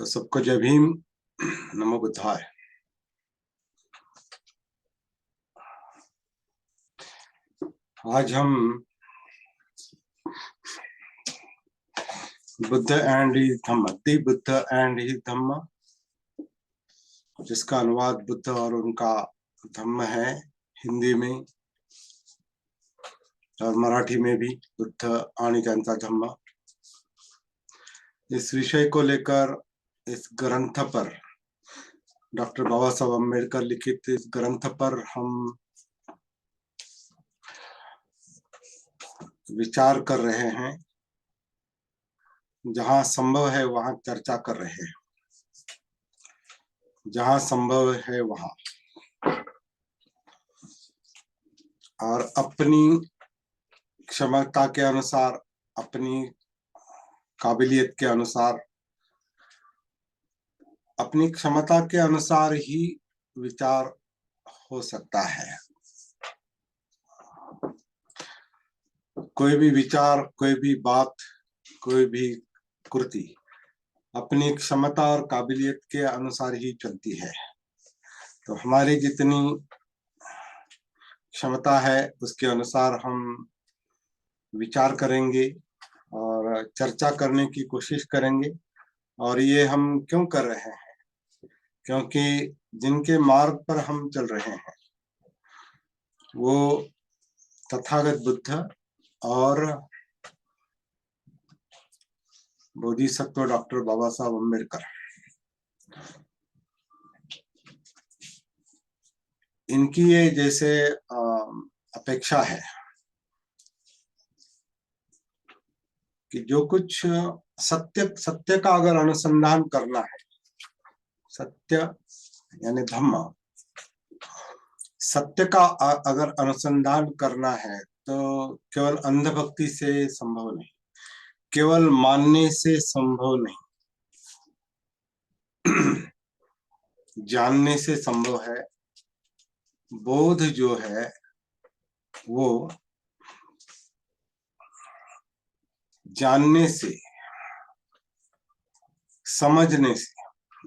तो सबको जय भीम, नमो बुद्धाय। आज हम Buddha and his Dhamma, the Buddha and his Dhamma, जिसका अनुवाद बुद्ध और उनका धम्म है हिंदी में, और मराठी में भी बुद्ध आणि त्यांचा धम्म। इस विषय को लेकर इस ग्रंथ पर, डॉक्टर बाबा साहब अम्बेडकर लिखित इस ग्रंथ पर हम विचार कर रहे हैं। जहां संभव है वहां चर्चा कर रहे हैं, जहां संभव है वहां, और अपनी क्षमता के अनुसार, अपनी काबिलियत के अनुसार, अपनी क्षमता के अनुसार ही विचार हो सकता है। कोई भी विचार, कोई भी बात, कोई भी कृति अपनी क्षमता और काबिलियत के अनुसार ही चलती है। तो हमारी जितनी क्षमता है उसके अनुसार हम विचार करेंगे और चर्चा करने की कोशिश करेंगे। और ये हम क्यों कर रहे हैं? क्योंकि जिनके मार्ग पर हम चल रहे हैं वो तथागत बुद्ध और बोधिसत्व डॉक्टर बाबा साहब अम्बेडकर, इनकी ये जैसे अपेक्षा है कि जो कुछ सत्य का अगर अनुसंधान करना है, सत्य यानी धम्म, सत्य का अगर अनुसंधान करना है तो केवल अंधभक्ति से संभव नहीं, केवल मानने से संभव नहीं, जानने से संभव है। बोध जो है वो जानने से, समझने से,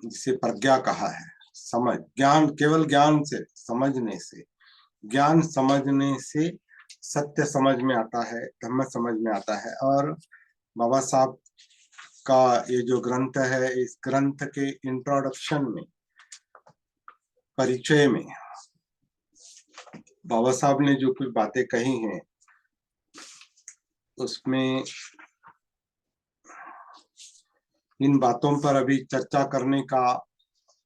जिसे प्रज्ञा कहा है, समझ, ज्ञान, केवल ज्ञान से, समझने से, ज्ञान समझने से सत्य समझ में आता है, धम्म समझ में आता है। और बाबा साहब का ये जो ग्रंथ है, इस ग्रंथ के इंट्रोडक्शन में, परिचय में, बाबा साहब ने जो कुछ बातें कही हैं उसमें इन बातों पर अभी चर्चा करने का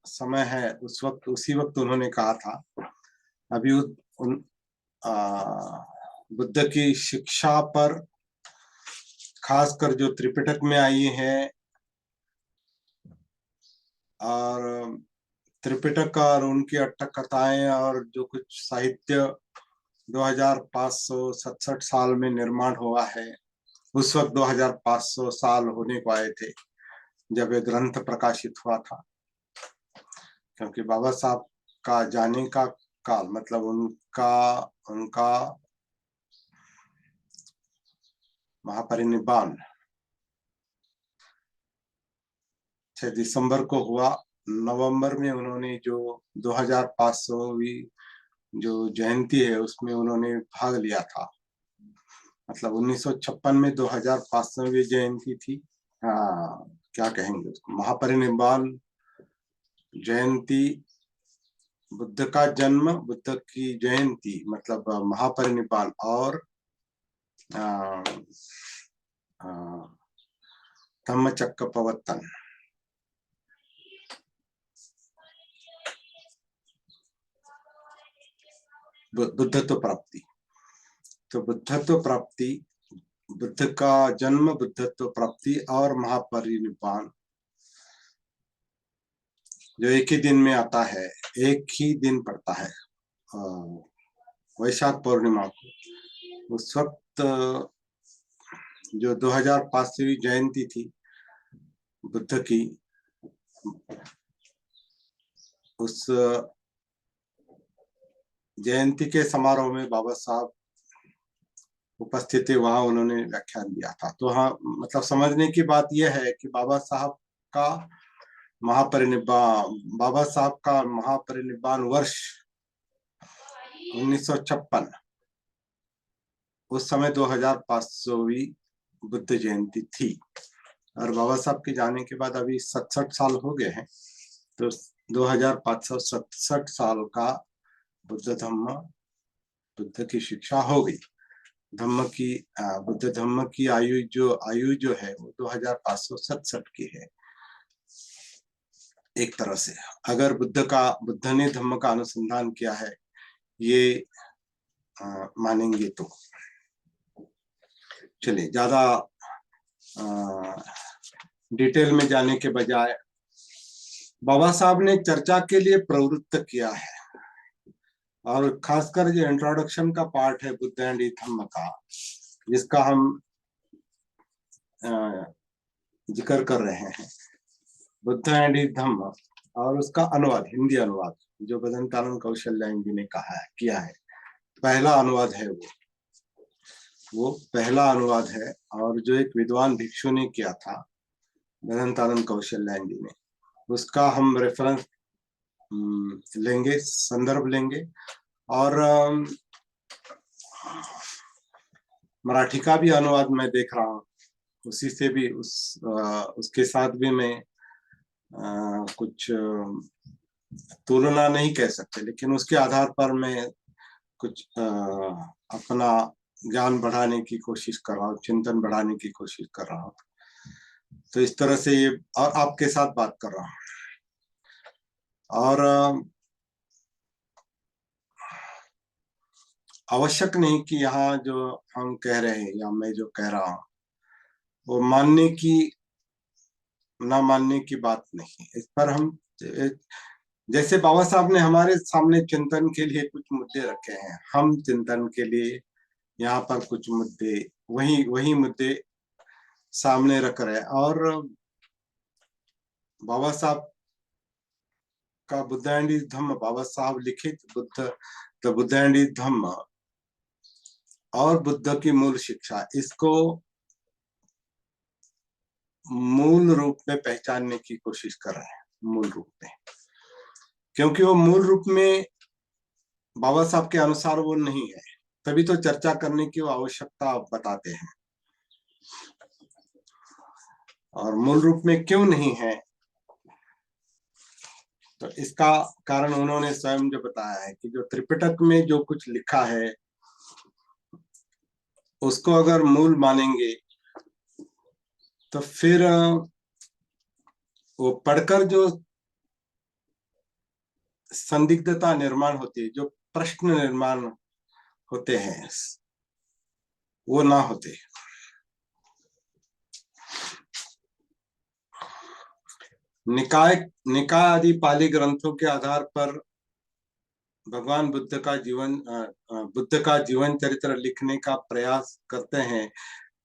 समय है। उसी वक्त उन्होंने कहा था। अभी बुद्ध की शिक्षा पर, खासकर जो त्रिपिटक में आई है, और त्रिपिटक और उनकी अट्टक कथाएं और जो कुछ साहित्य 2567 साल में निर्माण हुआ है, उस वक्त 2500 साल होने को आए थे जब ये ग्रंथ प्रकाशित हुआ था। क्योंकि बाबा साहब का जाने का काल, मतलब उनका महापरिनिर्वाण 6 दिसंबर को हुआ। नवंबर में उन्होंने जो 2500वीं जो जयंती है उसमें उन्होंने भाग लिया था। मतलब 1956 में 2500वीं जयंती थी। हाँ, क्या कहेंगे उसको, महापरिनिर्वाण जयंती, बुद्ध का जन्म, बुद्ध की जयंती, मतलब महापरिनिर्वाण और धम्मचक्र प्रवर्तन। बुद्धत्व प्राप्ति, तो बुद्धत्व प्राप्ति, बुद्ध का जन्म, बुद्धत्व प्राप्ति और महापरिनिर्वाण जो एक ही दिन में आता है, एक ही दिन पड़ता है, वैशाख पूर्णिमा को। उस वक्त जो 2500वीं जयंती थी बुद्ध की, उस जयंती के समारोह में बाबा साहब उपस्थित थे, वहां उन्होंने व्याख्यान दिया था। तो हाँ, मतलब समझने की बात यह है कि बाबा साहब का महापरिनिर्वाण, बाबा साहब का महापरिनिर्वाण वर्ष 1956, उस समय 2500वीं बुद्ध जयंती थी। और बाबा साहब के जाने के बाद अभी 67 साल हो गए हैं, तो 2567 साल का बुद्ध की शिक्षा हो गई। बुद्ध धम्म की आयु जो है वो 2567 की है। एक तरह से अगर बुद्ध ने धम्म का अनुसंधान किया है, ये मानेंगे तो। चलिए, ज्यादा डिटेल में जाने के बजाय बाबा साहब ने चर्चा के लिए प्रवृत्त किया है, और खासकर जो इंट्रोडक्शन का पार्ट है बुद्ध एंड धम्म का, जिसका हम जिक्र कर रहे हैं, बुद्ध एंड धम्म, और उसका अनुवाद, हिंदी अनुवाद जो भजनकानन कौशल्यायन जी ने किया है, पहला अनुवाद है वो पहला अनुवाद है, और जो एक विद्वान भिक्षु ने किया था भजनकानन कौशल्यायन जी ने, उसका हम रेफरेंस लेंगे, संदर्भ लेंगे। और मराठी का भी अनुवाद मैं देख रहा हूँ, उसी से भी उसके साथ भी मैं कुछ तुलना नहीं कह सकते, लेकिन उसके आधार पर मैं कुछ अपना ज्ञान बढ़ाने की कोशिश कर रहा हूँ, चिंतन बढ़ाने की कोशिश कर रहा हूँ। तो इस तरह से ये, और आपके साथ बात कर रहा हूँ। और आवश्यक नहीं कि यहाँ जो हम कह रहे हैं या मैं जो कह रहा हूँ वो मानने की ना मानने की बात नहीं। इस पर हम, जैसे बाबा साहब ने हमारे सामने चिंतन के लिए कुछ मुद्दे रखे हैं, हम चिंतन के लिए यहाँ पर कुछ मुद्दे, वही मुद्दे सामने रख रहे हैं। और बाबा साहब का बुद्ध एंड धम्म, बाबा साहब लिखित बुद्ध एंड धम्म और बुद्ध की मूल शिक्षा, इसको मूल रूप में पहचानने की कोशिश कर रहे हैं, मूल रूप में, क्योंकि वो मूल रूप में बाबा साहब के अनुसार वो नहीं है, तभी तो चर्चा करने की वो आवश्यकता बताते हैं। और मूल रूप में क्यों नहीं है, तो इसका कारण उन्होंने स्वयं जो बताया है कि जो त्रिपिटक में जो कुछ लिखा है उसको अगर मूल मानेंगे तो फिर वो पढ़कर जो संदिग्धता निर्माण होती है, जो प्रश्न निर्माण होते हैं, वो ना होते। निकाय आदि पाली ग्रंथों के आधार पर भगवान बुद्ध का जीवन चरित्र लिखने का प्रयास करते हैं,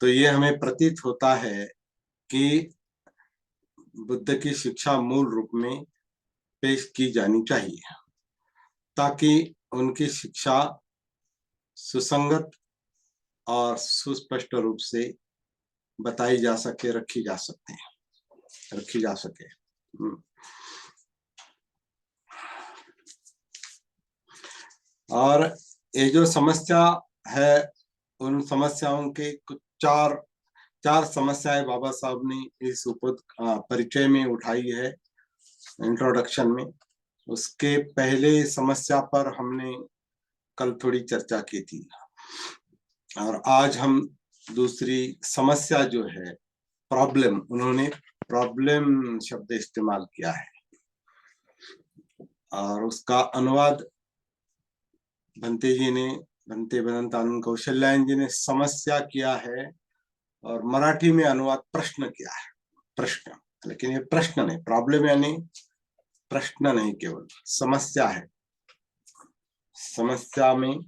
तो ये हमें प्रतीत होता है कि बुद्ध की शिक्षा मूल रूप में पेश की जानी चाहिए, ताकि उनकी शिक्षा सुसंगत और सुस्पष्ट रूप से बताई जा सके, रखी जा सके। और ये जो समस्या है, उन समस्याओं के कुछ चार समस्याएं बाबा साहब ने इस परिचय में उठाई है, इंट्रोडक्शन में। उसके पहले समस्या पर हमने कल थोड़ी चर्चा की थी, और आज हम दूसरी समस्या जो है, प्रॉब्लम, उन्होंने प्रॉब्लम शब्द इस्तेमाल किया है, और उसका अनुवाद भंते भजनकानन कौशल्यायन जी ने समस्या किया है, और मराठी में अनुवाद प्रश्न किया है, प्रश्न। लेकिन ये प्रश्न नहीं, प्रॉब्लम यानी प्रश्न नहीं, केवल समस्या है। समस्या में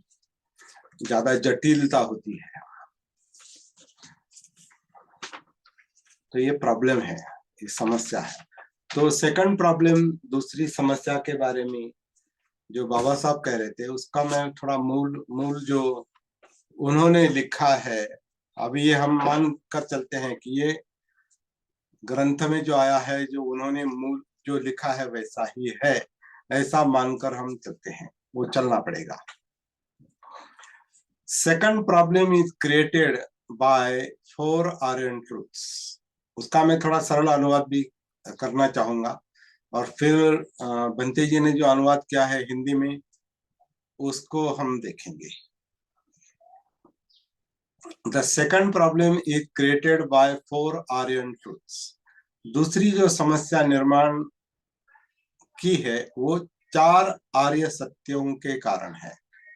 ज्यादा जटिलता होती है, तो ये प्रॉब्लम है, ये समस्या है। तो सेकंड प्रॉब्लम, दूसरी समस्या के बारे में जो बाबा साहब कह रहे थे, उसका मैं थोड़ा मूल जो उन्होंने लिखा है, अभी ये हम मान कर चलते हैं कि ये ग्रंथ में जो आया है, जो उन्होंने मूल जो लिखा है वैसा ही है, ऐसा मानकर हम चलते हैं, वो चलना पड़ेगा। Second problem is created by 4 Aryan truths. उसका मैं थोड़ा सरल अनुवाद भी करना चाहूंगा, और फिर बंते जी ने जो अनुवाद किया है हिंदी में उसको हम देखेंगे। The second problem is created by 4 Aryan truths. दूसरी जो समस्या निर्माण की है वो 4 आर्य सत्यों के कारण है।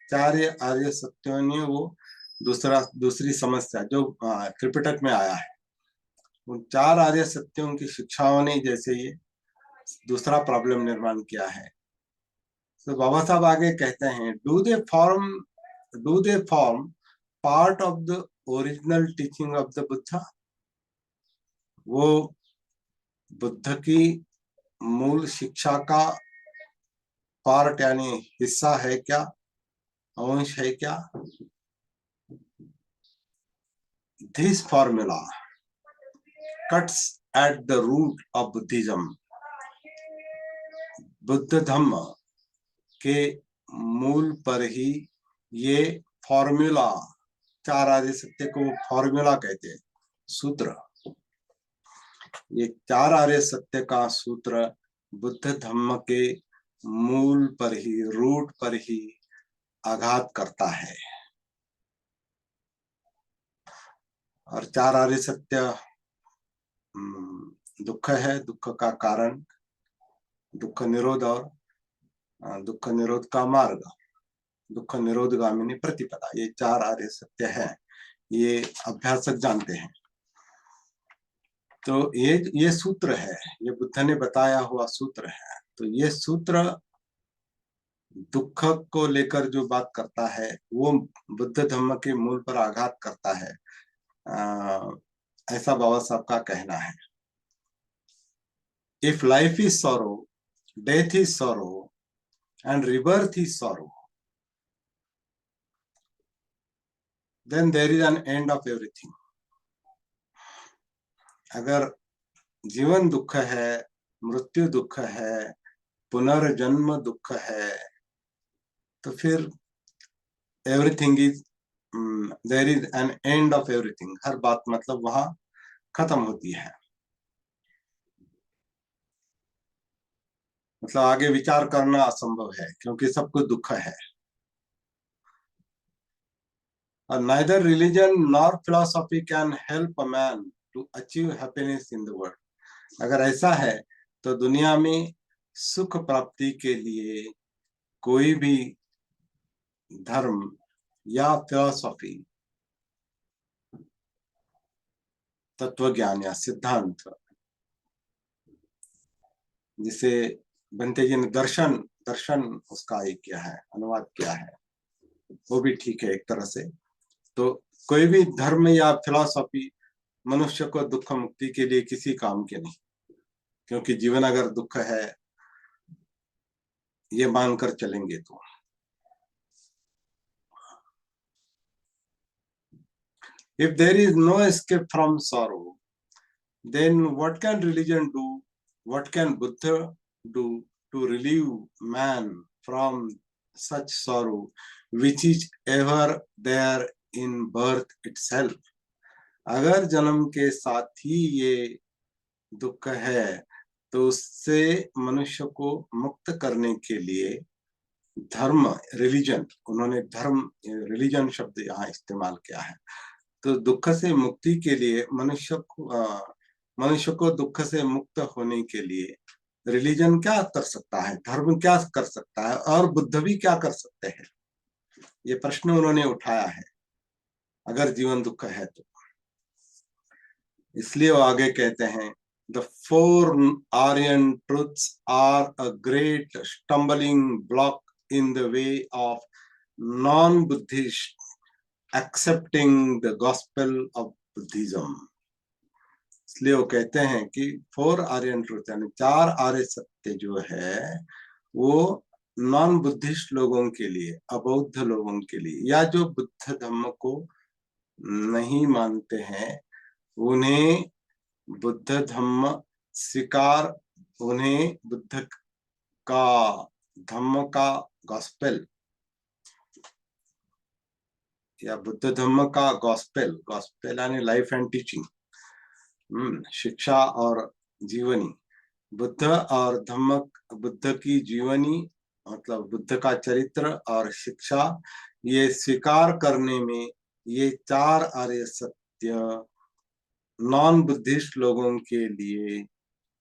4 आर्य सत्यों ने वो दूसरी समस्या जो त्रिपिटक में आया है, उन 4 आर्य सत्यों की शिक्षाओं ने जैसे ये दूसरा प्रॉब्लम निर्माण किया है। तो बाबा साहब आगे कहते हैं, do they form part of the original teaching of the Buddha. वो बुद्ध की मूल शिक्षा का पार्ट यानी हिस्सा है क्या, अंश है क्या? This formula cuts at the root of Buddhism. Buddha Dhamma के मूल पर ही ये फॉर्मूला, 4 आर्य सत्य को फॉर्मूला कहते हैं, सूत्र। ये 4 आर्य सत्य का सूत्र बुद्ध धम्म के मूल पर ही, रूट पर ही आघात करता है। और 4 आर्य सत्य दुख है, दुख का कारण, दुख निरोध और दुख निरोध का मार्ग, दुख निरोधगामिनी प्रतिपदा, ये 4 आर्य सत्य है, ये अभ्यासक जानते हैं। तो ये सूत्र है, ये बुद्ध ने बताया हुआ सूत्र है। तो ये सूत्र दुख को लेकर जो बात करता है वो बुद्ध धम्म के मूल पर आघात करता है, ऐसा बाबा साहब का कहना है। If life is sorrow, death is sorrow and rebirth is sorrow, then there is an end of everything. अगर जीवन दुख है, मृत्यु दुख है, पुनर्जन्म दुख है, तो फिर everything is, there is an end of everything. हर बात मतलब वहां खत्म होती है, मतलब आगे विचार करना असंभव है क्योंकि सब कुछ दुख है। और neither religion nor philosophy can help a man to achieve happiness in the world. अगर ऐसा है तो दुनिया में सुख प्राप्ति के लिए कोई भी धर्म या फिलॉसफी, तत्वज्ञान या सिद्धांत, जिसे बंते जी ने दर्शन दर्शन उसका एक किया है, अनुवाद किया है, वो भी ठीक है एक तरह से। तो कोई भी धर्म या फिलॉसफी मनुष्य को दुख मुक्ति के लिए किसी काम के नहीं, क्योंकि जीवन अगर दुख है ये मानकर चलेंगे तो। If there is no escape from sorrow, then what can religion do? What can Buddha do to relieve man from such sorrow, which is ever there in birth itself? अगर जन्म के साथ ही ये दुख है तो उससे मनुष्य को मुक्त करने के लिए धर्म, रिलीजन, उन्होंने धर्म रिलीजन शब्द यहाँ इस्तेमाल किया है। तो दुख से मुक्ति के लिए मनुष्य को दुख से मुक्त होने के लिए रिलीजन क्या कर सकता है, धर्म क्या कर सकता है, और बुद्ध भी क्या कर सकते हैं, ये प्रश्न उन्होंने उठाया है अगर जीवन दुख है तो। इसलिए वो आगे कहते हैं, the 4 Aryan truths are a great stumbling block in the way of non Buddhist accepting the gospel of Buddhism. इसलिए वो कहते हैं कि 4 आर्यन ट्रूथ यानी 4 आर्य सत्य जो है वो नॉन बुद्धिस्ट लोगों के लिए, अबौद्ध लोगों के लिए, या जो बुद्ध धम्म को नहीं मानते हैं, उन्हें बुद्ध धम्म स्वीकार उन्हें बुद्ध का धम्म का गॉस्पेल या बुद्ध धम्म का गॉस्पेल, गॉस्पेल यानी लाइफ एंड टीचिंग, शिक्षा और जीवनी, बुद्ध और धम्म, बुद्ध की जीवनी मतलब बुद्ध का चरित्र और शिक्षा, ये स्वीकार करने में ये 4 आर्य सत्य नॉन बुद्धिस्ट लोगों के लिए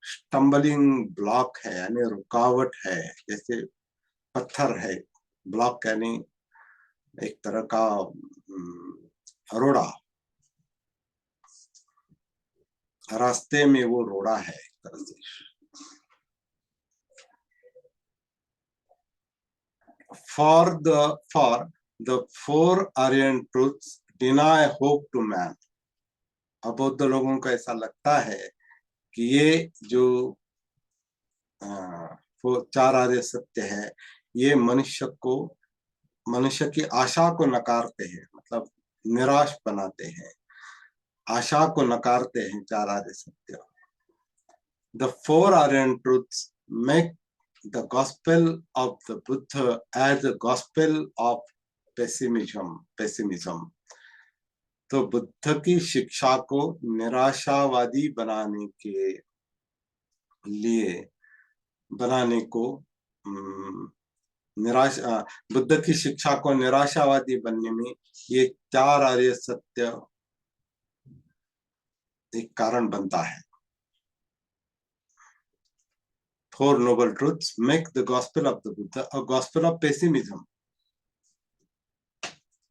स्टम्बलिंग ब्लॉक है, यानी रुकावट है, जैसे पत्थर है। ब्लॉक यानी एक तरह का रोड़ा, रास्ते में वो रोड़ा है एक तरह से। For the 4 Aryan truths deny hope to man. अब बौद्ध लोगों को ऐसा लगता है कि ये जो 4 आर्य सत्य है, ये मनुष्य की आशा को नकारते हैं, मतलब निराश बनाते हैं, आशा को नकारते हैं 4 आर्य सत्य। The 4 Aryan truths make the gospel of the Buddha as a gospel of pessimism. तो बुद्ध की शिक्षा को निराशावादी बनाने को बुद्ध की शिक्षा को निराशावादी बनने में ये 4 आर्य सत्य एक कारण बनता है। 4 noble truths make the gospel of the Buddha a gospel of pessimism.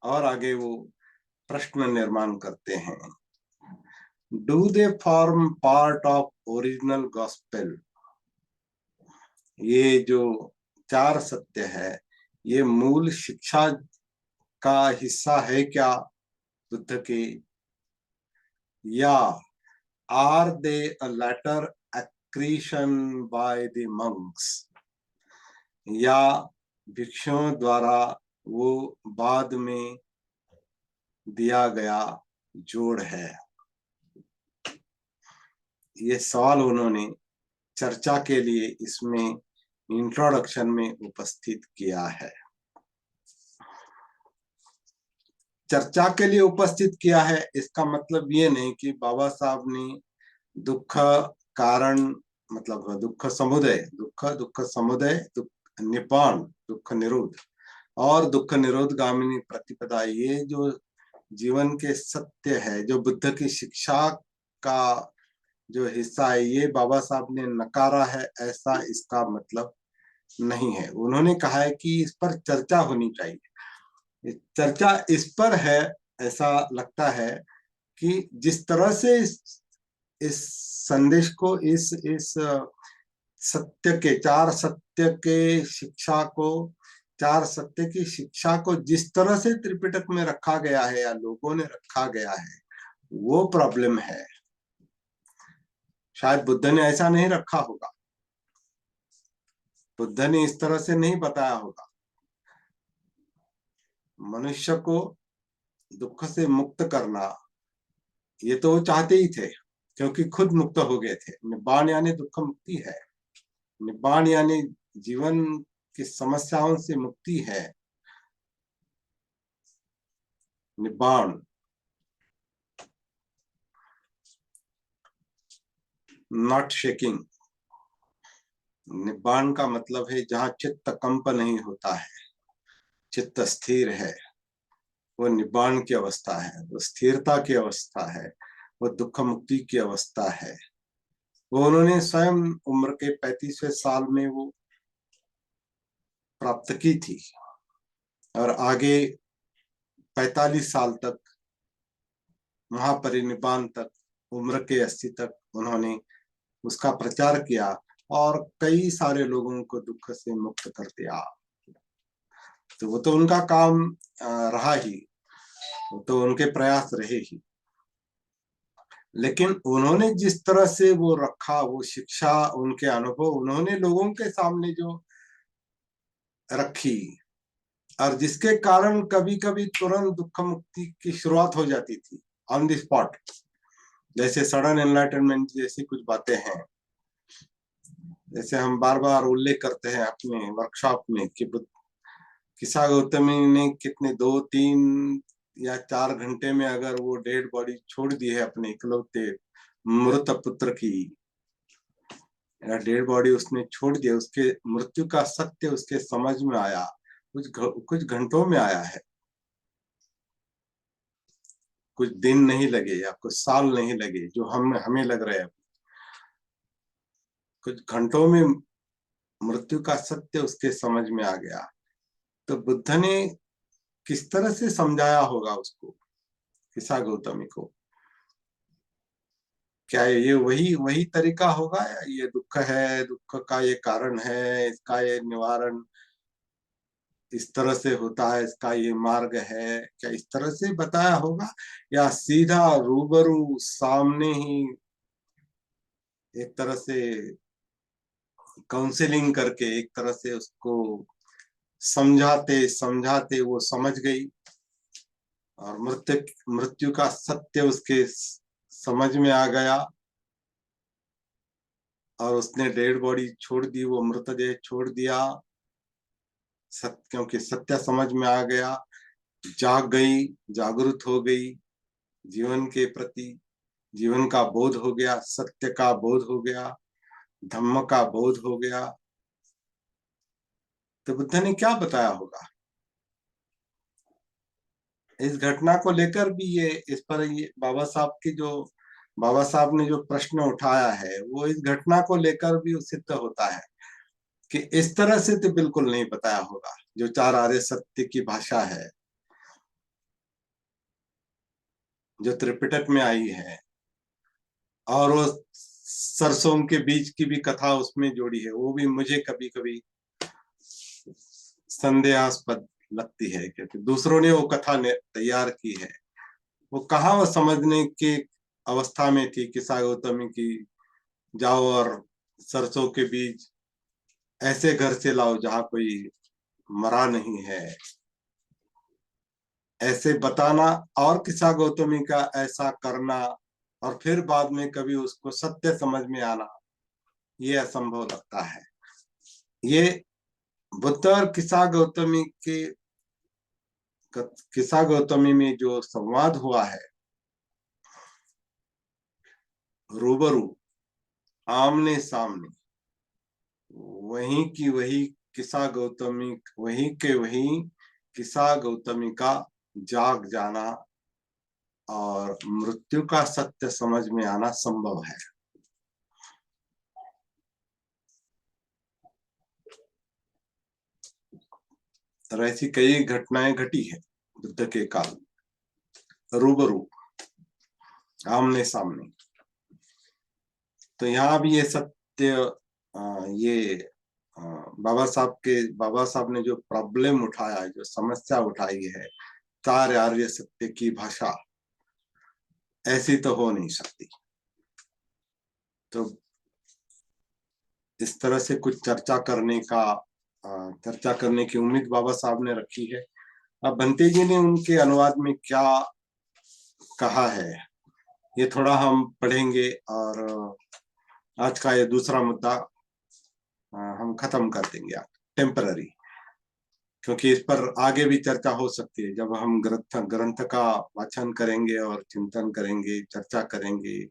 और आगे वो प्रश्न निर्माण करते हैं, Do they form part of original gospel? ये जो 4 सत्य है, ये मूल शिक्षा का हिस्सा है क्या बुद्ध के, या are they a later accretion by the monks, या भिक्षुओं द्वारा वो बाद में दिया गया जोड़ है। ये सवाल उन्होंने चर्चा के लिए इसमें इंट्रोडक्शन में उपस्थित किया है। चर्चा के लिए उपस्थित किया है, इसका मतलब ये नहीं कि बाबा साहब ने दुख कारण मतलब दुख समुदय, निपान, दुख निरोध और दुख निरोध गामिनी प्रतिपदा, ये जो जीवन के सत्य है, जो बुद्ध की शिक्षा का जो हिस्सा है, ये बाबा साहब ने नकारा है, ऐसा इसका मतलब नहीं है। उन्होंने कहा है कि इस पर चर्चा होनी चाहिए। चर्चा इस पर है, ऐसा लगता है कि जिस तरह से इस संदेश को, इस सत्य के 4 सत्य के शिक्षा को, 4 सत्य की शिक्षा को जिस तरह से त्रिपिटक में रखा गया है या लोगों ने रखा गया है, वो प्रॉब्लम है। शायद बुद्ध ने ऐसा नहीं रखा होगा, बुद्ध ने इस तरह से नहीं बताया होगा। मनुष्य को दुख से मुक्त करना, ये तो वो चाहते ही थे, क्योंकि खुद मुक्त हो गए थे। निब्बाण यानी दुख मुक्ति है, निब्बाण यानी जीवन की समस्याओं से मुक्ति है। निब्बाण नॉट शेकिंग, निब्बाण का मतलब है जहां चित्त कंप नहीं होता है, चित्त स्थिर है, वो निब्बाण की अवस्था है, वो स्थिरता की अवस्था है, वो दुख मुक्ति की अवस्था है। वो उन्होंने स्वयं उम्र के 35वें साल में वो प्राप्त की थी, और आगे 45 साल तक, महापरिनिब्बाण तक, उम्र के 80 तक उन्होंने उसका प्रचार किया और कई सारे लोगों को दुख से मुक्त कर दिया। तो वो तो उनका काम रहा ही, वो तो उनके प्रयास रहे ही। लेकिन उन्होंने जिस तरह से वो रखा, वो शिक्षा, उनके अनुभव उन्होंने लोगों के सामने जो रखी, और जिसके कारण कभी कभी तुरंत दुख मुक्ति की शुरुआत हो जाती थी ऑन द स्पॉट, जैसे सडन एनलाइटनमेंट जैसी कुछ बातें हैं। जैसे हम बार बार उल्लेख करते हैं अपने वर्कशॉप में कि किसा गौतमी ने कितने 2, 3 या 4 घंटे में अगर वो डेड बॉडी छोड़ दी है अपने इकलौते मृत पुत्र की, या डेड बॉडी उसने छोड़ दिया, उसके मृत्यु का सत्य उसके समझ में आया कुछ घंटों में आया है। कुछ दिन नहीं लगे या कुछ साल नहीं लगे जो हमें लग रहे हैं। कुछ घंटों में मृत्यु का सत्य उसके समझ में आ गया। तो बुद्ध ने किस तरह से समझाया होगा उसको, किसा गौतमी को? क्या ये वही वही तरीका होगा, या ये दुख है, दुख का ये कारण है, इसका ये निवारण इस तरह से होता है, इसका ये मार्ग है, क्या इस तरह से बताया होगा, या सीधा रूबरू सामने ही एक तरह से काउंसलिंग करके एक तरह से उसको समझाते समझाते वो समझ गई और मृत्यु का सत्य उसके समझ में आ गया और उसने डेड बॉडी छोड़ दी, वो मृतदेह छोड़ दिया। क्योंकि सत्य समझ में आ गया, जाग गई, जागरूक हो गई जीवन के प्रति, जीवन का बोध हो गया, सत्य का बोध हो गया, धम्म का बोध हो गया। तो बुद्ध ने क्या बताया होगा इस घटना को लेकर भी? ये इस पर ये बाबा साहब ने जो प्रश्न उठाया है वो इस घटना को लेकर भी सिद्ध होता है कि इस तरह से तो बिल्कुल नहीं बताया होगा जो चार आर्य सत्य की भाषा है, जो त्रिपिटक में आई है। और वो सरसों के बीज की भी कथा उसमें जोड़ी है, वो भी मुझे कभी कभी संदेहास्पद लगती है, क्योंकि दूसरों ने वो कथा ने तैयार की है। वो कहाँ वो समझने की अवस्था में थी किसा गौतमी की, जाओ और सरसों के बीज ऐसे घर से लाओ जहाँ कोई मरा नहीं है, ऐसे बताना, और किसा गौतमी का ऐसा करना और फिर बाद में कभी उसको सत्य समझ में आना, ये असंभव लगता है। ये बुद्ध और किसा गौतमी में जो संवाद हुआ है, रूबरू, आमने सामने, वही की वही किसा गौतमी, वही के वही किसा गौतमी का जाग जाना और मृत्यु का सत्य समझ में आना संभव है। और ऐसी कई घटनाएं घटी है बुद्ध के काल, रूबरू, आमने सामने। तो यहाँ भी ये सत्य, ये बाबा साहब ने जो प्रॉब्लम उठाया है, जो समस्या उठाई है, चार आर्य सत्य की भाषा ऐसी तो हो नहीं सकती। तो इस तरह से कुछ चर्चा करने की उम्मीद बाबा साहब ने रखी है। अब बंते जी ने उनके अनुवाद में क्या कहा है ये थोड़ा हम पढ़ेंगे, और आज का ये दूसरा मुद्दा हम खत्म कर देंगे टेम्पररी, क्योंकि इस पर आगे भी चर्चा हो सकती है जब हम ग्रंथ का वाचन करेंगे और चिंतन करेंगे, चर्चा करेंगे,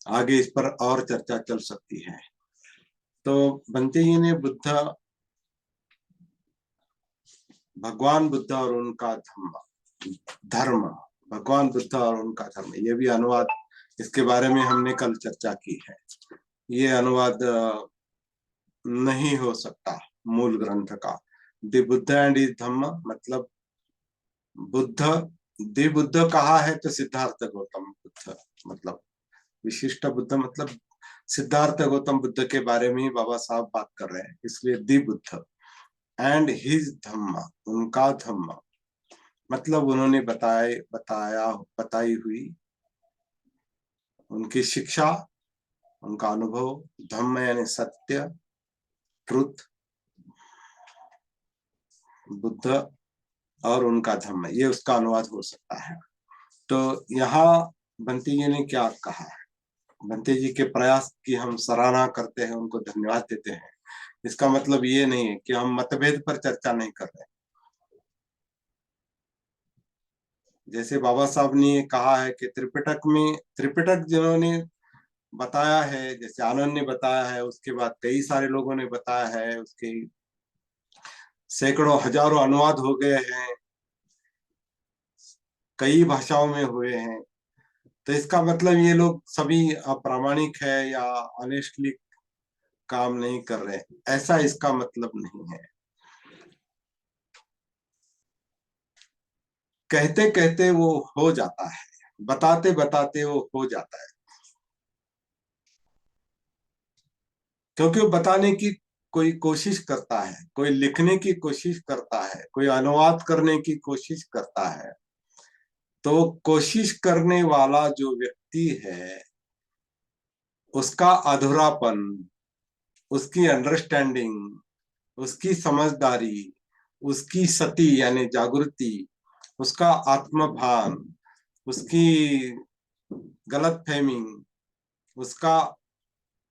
आगे इस पर और चर्चा चल सकती है। तो बंते जी ने भगवान बुद्ध और उनका धर्म, भगवान बुद्ध और उनका धर्म, ये भी अनुवाद, इसके बारे में हमने कल चर्चा की है। ये अनुवाद नहीं हो सकता मूल ग्रंथ का। द बुद्ध एंड इज धम्म मतलब बुद्ध, द बुद्ध कहा है तो सिद्धार्थ गौतम बुद्ध मतलब विशिष्ट बुद्ध मतलब सिद्धार्थ गौतम बुद्ध के बारे में ही बाबा साहब बात कर रहे हैं, इसलिए द बुद्ध एंड हिज धम्म, उनका धम्म मतलब उन्होंने बताई हुई उनकी शिक्षा, उनका अनुभव, धम्म यानी सत्य, ट्रुथ, बुद्ध और उनका धम्म, ये उसका अनुवाद हो सकता है। तो यहाँ बंटी जी ने क्या कहा है बंते जी के प्रयास की हम सराहना करते हैं, उनको धन्यवाद देते हैं। इसका मतलब ये नहीं है कि हम मतभेद पर चर्चा नहीं कर रहे। जैसे बाबा साहब ने कहा है कि त्रिपिटक जिन्होंने बताया है, जैसे आनंद ने बताया है, उसके बाद कई सारे लोगों ने बताया है, उसके सैकड़ों हजारों अनुवाद हो गए हैं, कई भाषाओं में हुए हैं। तो इसका मतलब ये लोग सभी अप्रामाणिक है या ऑनेस्टली काम नहीं कर रहे, ऐसा इसका मतलब नहीं है। कहते कहते वो हो जाता है, बताते बताते वो हो जाता है, क्योंकि वो बताने की कोई कोशिश करता है, कोई लिखने की कोशिश करता है, कोई अनुवाद करने की कोशिश करता है। तो कोशिश करने वाला जो व्यक्ति है, उसका अधूरापन, उसकी अंडरस्टैंडिंग, उसकी समझदारी, उसकी सती यानी जागृति, उसका आत्मभान, उसकी गलतफहमी, उसका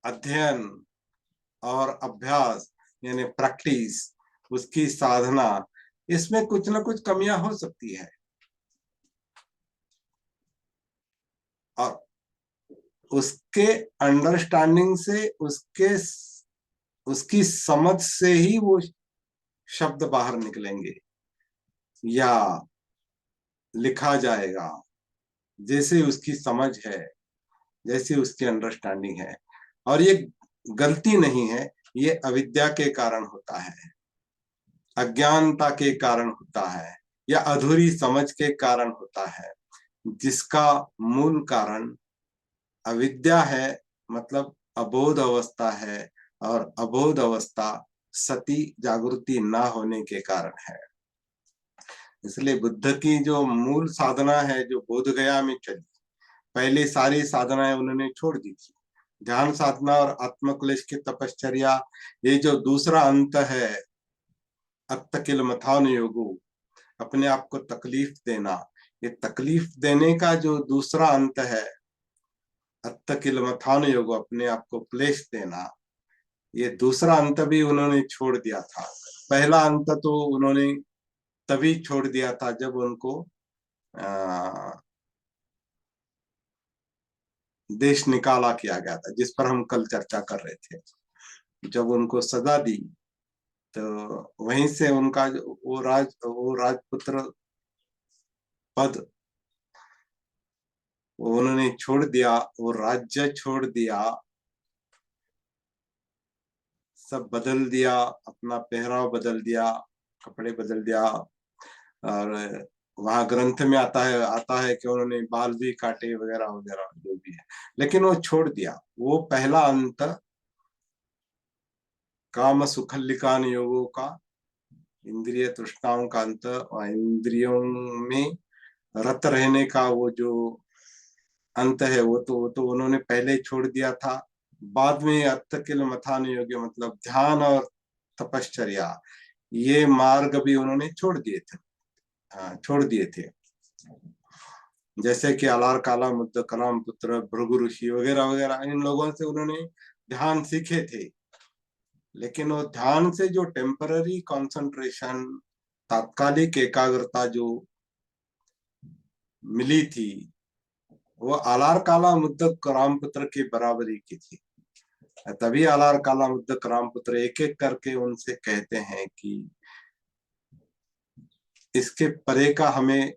अध्ययन और अभ्यास यानी प्रैक्टिस, उसकी साधना, इसमें कुछ ना कुछ कमियां हो सकती है। और उसके अंडरस्टैंडिंग से, उसकी समझ से ही वो शब्द बाहर निकलेंगे या लिखा जाएगा, जैसे उसकी समझ है, जैसे उसकी अंडरस्टैंडिंग है। और ये गलती नहीं है, ये अविद्या के कारण होता है, अज्ञानता के कारण होता है, या अधूरी समझ के कारण होता है, जिसका मूल कारण अविद्या है, मतलब अबोध अवस्था है। और अबोध अवस्था सती जागृति ना होने के कारण है। इसलिए बुद्ध की जो मूल साधना है, जो बोध गया में चली, पहले सारी साधनाएं उन्होंने छोड़ दी थी, ध्यान साधना और आत्मक्लेश की तपश्चर्या। ये जो दूसरा अंत है, अत्त किल मथान योगो, अपने आप को तकलीफ देना, ये तकलीफ देने का जो दूसरा अंत है, अत्त किल मथान योगो, अपने आप को क्लेश देना, ये दूसरा अंत भी उन्होंने छोड़ दिया था। पहला अंत तो उन्होंने तभी छोड़ दिया था जब उनको देश निकाला किया गया था, जिस पर हम कल चर्चा कर रहे थे। जब उनको सजा दी, तो वहीं से उनका वो राजपुत्र पद वो उन्होंने छोड़ दिया, वो राज्य छोड़ दिया, सब बदल दिया, अपना पहराव बदल दिया, कपड़े बदल दिया। और वहां ग्रंथ में आता है कि उन्होंने बाल भी काटे वगैरह वगैरह जो भी है, लेकिन वो छोड़ दिया। वो पहला अंत काम सुखल्लिकान योगों का, इंद्रिय तृष्णाओं का अंत और इंद्रियों में रत रहने का वो जो अंत है, वो तो उन्होंने पहले ही छोड़ दिया था। बाद में अत्त किल मथान योग्य, मतलब ध्यान और तपश्चर्या, ये मार्ग भी उन्होंने छोड़ दिए थे। हाँ, छोड़ दिए थे। जैसे कि अलार काला मुद्द कलाम पुत्र भृगु ऋषि वगैरह वगैरह, इन लोगों से उन्होंने ध्यान सीखे थे। लेकिन वो ध्यान से जो टेम्पररी कंसंट्रेशन, तात्कालिक एकाग्रता जो मिली थी, वो आलार काला मुद्दक रामपुत्र की बराबरी की थी। तभी आलार काला मुद्दक रामपुत्र एक एक करके उनसे कहते हैं कि इसके परे का हमें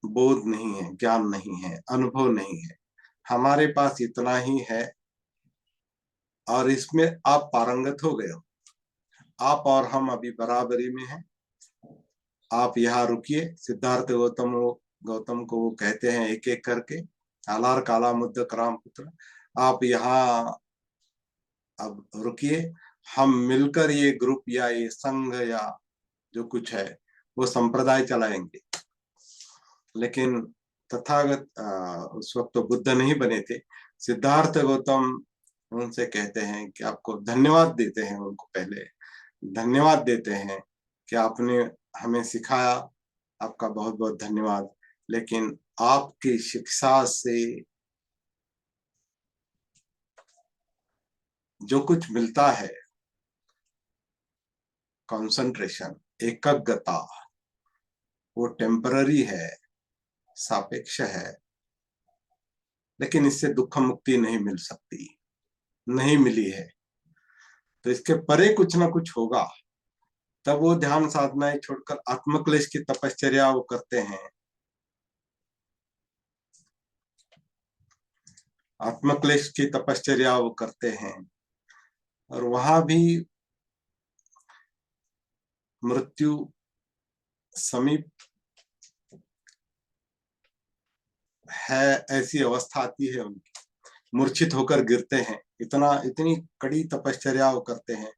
बोध नहीं है, ज्ञान नहीं है, अनुभव नहीं है, हमारे पास इतना ही है। और इसमें आप पारंगत हो गए हो, आप और हम अभी बराबरी में हैं। आप यहाँ रुकिए। सिद्धार्थ गौतम को वो कहते हैं एक एक करके, आलार काला मुद्दक रामपुत्र, आप यहाँ अब रुकिए, हम मिलकर ये ग्रुप या ये संघ या जो कुछ है वो संप्रदाय चलाएंगे। लेकिन तथागत उस वक्त तो बुद्ध नहीं बने थे। सिद्धार्थ गौतम उनसे कहते हैं कि आपको धन्यवाद देते हैं, उनको पहले धन्यवाद देते हैं कि आपने हमें सिखाया, आपका बहुत बहुत धन्यवाद। लेकिन आपकी शिक्षा से जो कुछ मिलता है, कंसंट्रेशन, एकाग्रता, वो टेम्पररी है, सापेक्ष है, लेकिन इससे दुख मुक्ति नहीं मिल सकती, नहीं मिली है। तो इसके परे कुछ ना कुछ होगा, तब वो ध्यान साधनाएं छोड़कर आत्मक्लेश की तपश्चर्या वो करते हैं। आत्मक्लेश की तपश्चर्या वो करते हैं, और वहां भी मृत्यु समीप है, ऐसी अवस्था आती है उनकी, मूर्छित होकर गिरते हैं। इतनी कड़ी तपश्चर्या वो करते हैं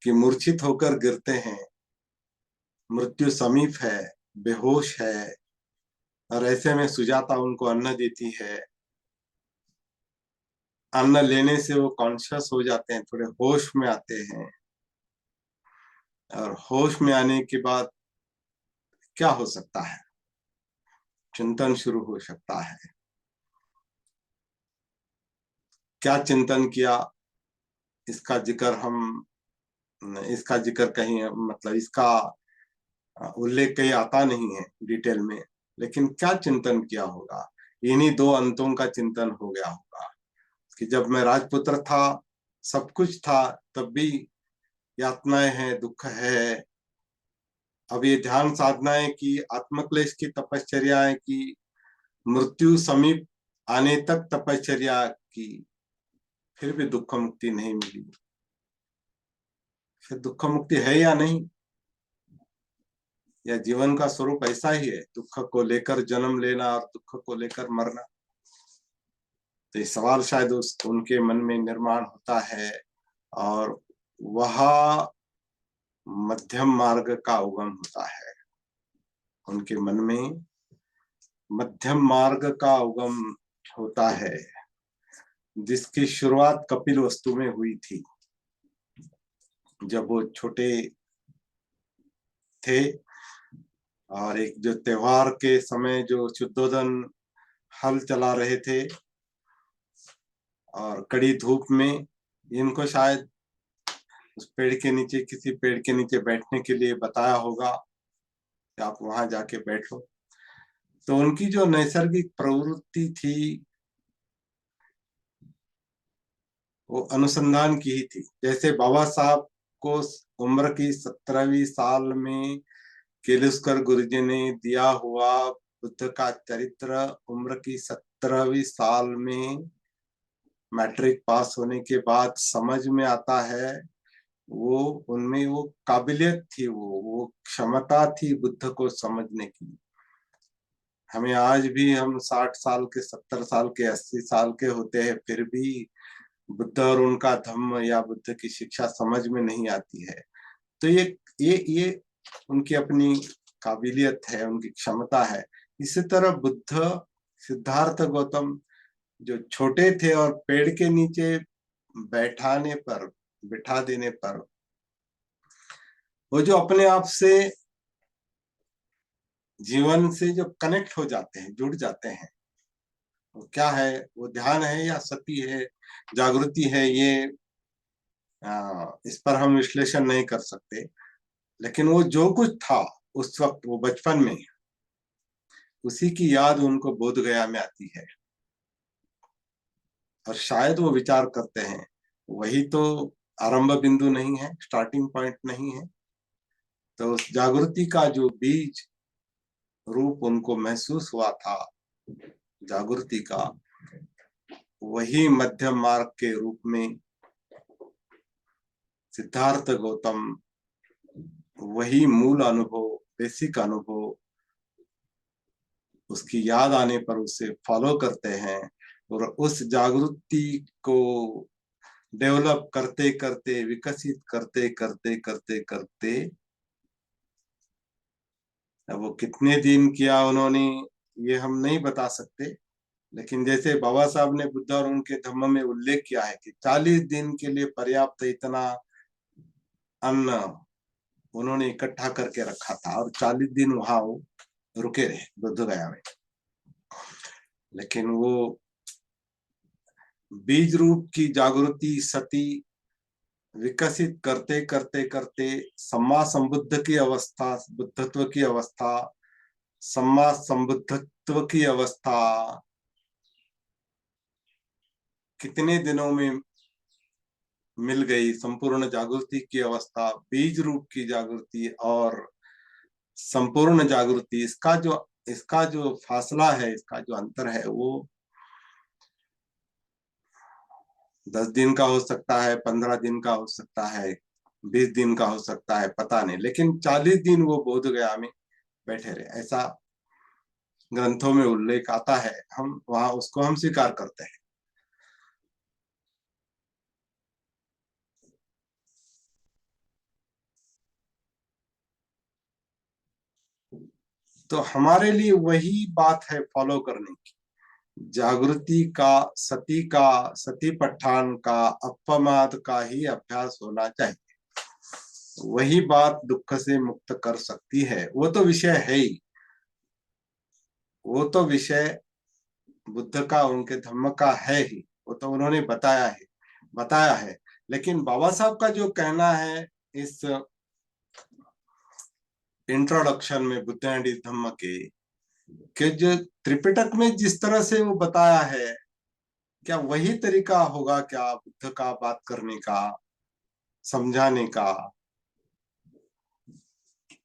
कि मूर्छित होकर गिरते हैं, मृत्यु समीप है, बेहोश है, और ऐसे में सुजाता उनको अन्न देती है। अन्न लेने से वो कॉन्शियस हो जाते हैं, थोड़े होश में आते हैं, और होश में आने के बाद क्या हो सकता है, चिंतन शुरू हो सकता है। क्या चिंतन किया, इसका जिक्र हम इसका जिक्र कहीं, मतलब इसका उल्लेख कहीं आता नहीं है डिटेल में, लेकिन क्या चिंतन किया होगा, इन्हीं दो अंतों का चिंतन हो गया होगा कि जब मैं राजपुत्र था, सब कुछ था, तब भी यातनाएं हैं, दुख है। अब ये ध्यान साधनाएं की, आत्मक्लेश की तपश्चर्याएं की, मृत्यु समीप आने तक तपश्चर्या की, फिर भी दुख मुक्ति नहीं मिली। फिर दुख मुक्ति है या नहीं, या जीवन का स्वरूप ऐसा ही है, दुख को लेकर जन्म लेना और दुख को लेकर मरना। तो ये सवाल शायद उनके मन में निर्माण होता है, और वह मध्यम मार्ग का उगम होता है। उनके मन में मध्यम मार्ग का उगम होता है, जिसकी शुरुआत कपिल वस्तु में हुई थी। जब वो छोटे थे, और एक जो त्योहार के समय जो शुद्धोधन हल चला रहे थे, और कड़ी धूप में, इनको शायद उस पेड़ के नीचे, किसी पेड़ के नीचे बैठने के लिए बताया होगा कि आप वहां जाके बैठो। तो उनकी जो नैसर्गिक प्रवृत्ति थी, वो अनुसंधान की ही थी। जैसे बाबा साहब को उम्र की 17वीं साल में केलुस्कर गुरुजी ने दिया हुआ बुद्ध का चरित्र, उम्र की 17वीं साल में मैट्रिक पास होने के बाद समझ में आता है। वो उनमें वो काबिलियत थी, वो क्षमता थी बुद्ध को समझने की। हमें आज भी, हम 60 साल के, 70 साल के, 80 साल के होते हैं, फिर भी बुद्ध और उनका धम्म या बुद्ध की शिक्षा समझ में नहीं आती है। तो ये उनकी अपनी काबिलियत है, उनकी क्षमता है। इसी तरह बुद्ध, सिद्धार्थ गौतम जो छोटे थे, और पेड़ के नीचे बैठाने पर, बिठा देने पर, वो जो अपने आप से जीवन से जो कनेक्ट हो जाते हैं, जुड़ जाते हैं, वो क्या है, वो ध्यान है या सती है, जागृति है, ये इस पर हम विश्लेषण नहीं कर सकते। लेकिन वो जो कुछ था उस वक्त, वो बचपन में, उसी की याद उनको बोध गया में आती है, और शायद वो विचार करते हैं, वही तो आरंभ बिंदु नहीं है, स्टार्टिंग पॉइंट नहीं है। तो उस जागृति का जो बीज रूप उनको महसूस हुआ था, जागृति का, वही मध्यम मार्ग के रूप में सिद्धार्थ गौतम, वही मूल अनुभव, बेसिक अनुभव, उसकी याद आने पर उसे फॉलो करते हैं, और उस जागृति को डेवलप करते करते, विकसित करते करते करते करते, अब वो कितने दिन किया उन्होंने, ये हम नहीं बता सकते। लेकिन जैसे बाबा साहब ने बुद्ध और उनके धम्म में उल्लेख किया है कि 40 दिन के लिए पर्याप्त इतना अन्न उन्होंने इकट्ठा करके रखा था, और 40 दिन वहां वो रुके रहे बुद्ध गया में। लेकिन वो बीज रूप की जागृति, सती, विकसित करते करते करते सम्मा संबुद्ध की अवस्था, बुद्धत्व की अवस्था, सम्मा संबुद्धत्व की अवस्था कितने दिनों में मिल गई। संपूर्ण जागृति की अवस्था, बीज रूप की जागृति और संपूर्ण जागृति, इसका जो फासला है, इसका जो अंतर है, वो 10 दिन का हो सकता है, 15 दिन का हो सकता है, 20 दिन का हो सकता है, पता नहीं, लेकिन 40 दिन वो बोध गया में बैठे रहे, ऐसा ग्रंथों में उल्लेख आता है। हम वहां उसको हम स्वीकार करते हैं। तो हमारे लिए वही बात है फॉलो करने की। जागृति का, सती पठान का, अपमाद का ही अभ्यास होना चाहिए। वही बात दुख से मुक्त कर सकती है। वो तो विषय है ही, वो तो विषय बुद्ध का, उनके धम्म का है ही, वो तो उन्होंने बताया है। लेकिन बाबा साहब का जो कहना है इस इंट्रोडक्शन में बुद्ध एंड इस धम्म के, कि जो त्रिपिटक में जिस तरह से वो बताया है, क्या वही तरीका होगा क्या बुद्ध का बात करने का, समझाने का?